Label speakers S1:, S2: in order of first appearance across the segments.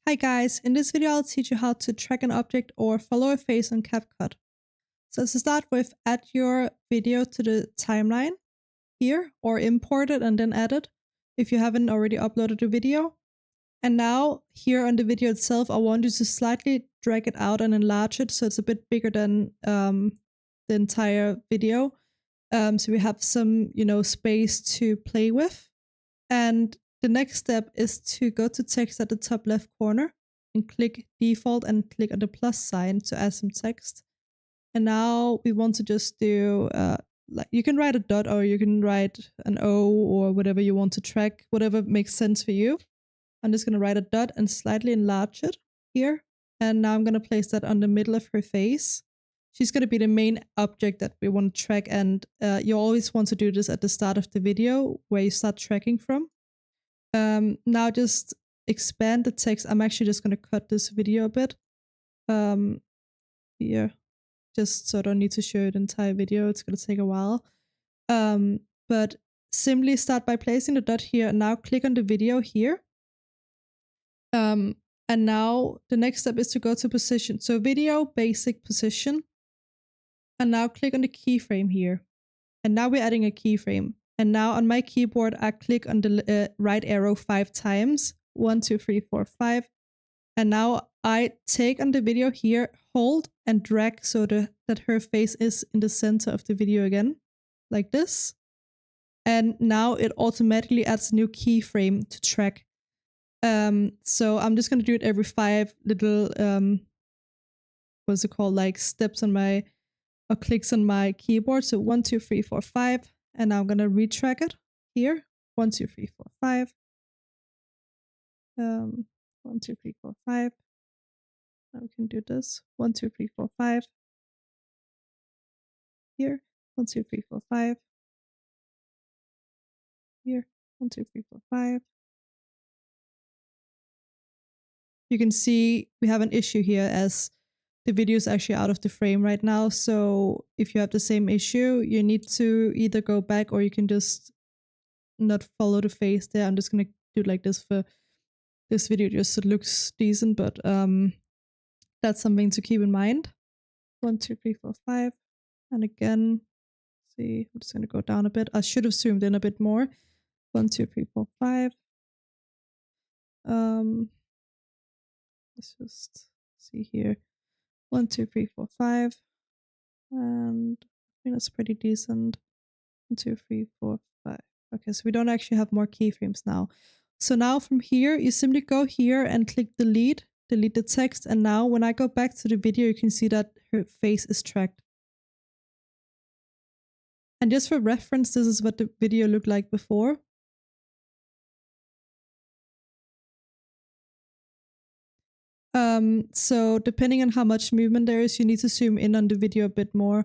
S1: Hi guys, in this video I'll teach you how to track an object or follow a face on CapCut. So to start with, add your video to the timeline here or import it and then add it if you haven't already uploaded a video. And now here on the video itself, I want you to slightly drag it out and enlarge it so it's a bit bigger than the entire video. So we have some, space to play with. And the next step is to go to text at the top left corner and click default and click on the plus sign to add some text. And now we want to just do, you can write a dot or you can write an O or whatever you want to track, whatever makes sense for you. I'm just going to write a dot and slightly enlarge it here. And now I'm going to place that on the middle of her face. She's going to be the main object that we want to track, and you always want to do this at the start of the video where you start tracking from. Now just expand the text. I'm actually just going to cut this video a bit. Here, just so I don't need to show you the entire video. It's going to take a while. But simply start by placing the dot here and now click on the video here. And now the next step is to go to position. So video, basic, position. And now click on the keyframe here. And now we're adding a keyframe. And now on my keyboard, I click on the right arrow 5 times. 1, 2, 3, 4, 5. And now I take on the video here, hold and drag so that her face is in the center of the video again, like this. And now it automatically adds a new keyframe to track. So I'm just going to do it every 5 little, what's it called, like steps on my, or clicks on my keyboard. So 1, 2, 3, 4, 5. And now I'm going to retrack it here. 1, 2, 3, 4, 5. 1, 2, 3, 4, 5. Now we can do this. 1, 2, 3, 4, 5. Here. 1, 2, 3, 4, 5. Here. 1, 2, 3, 4, 5. You can see we have an issue here as the video is actually out of the frame right now. So if you have the same issue, you need to either go back or you can just not follow the face there. I'm just going to do like this for this video just so it looks decent, but that's something to keep in mind. 1, 2, 3, 4, 5. And again, see, I'm just going to go down a bit. I should have zoomed in a bit more. 1, 2, 3, 4, 5. Let's just see here. 1, 2, 3, 4, 5. And I think that's pretty decent. 1, 2, 3, 4, 5. Okay, so we don't actually have more keyframes now. So now from here, you simply go here and click delete the text. And now when I go back to the video, you can see that her face is tracked. And just for reference, this is what the video looked like before. So depending on how much movement there is, you need to zoom in on the video a bit more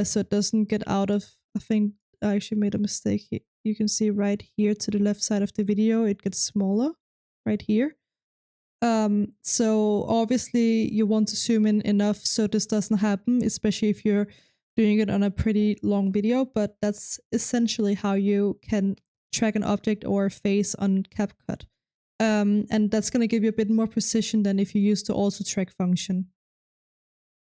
S1: so it doesn't get out of, I think I actually made a mistake here. You can see right here to the left side of the video, it gets smaller right here. So obviously you want to zoom in enough so this doesn't happen, especially if you're doing it on a pretty long video, but that's essentially how you can track an object or a face on CapCut. And that's going to give you a bit more precision than if you use the also track function.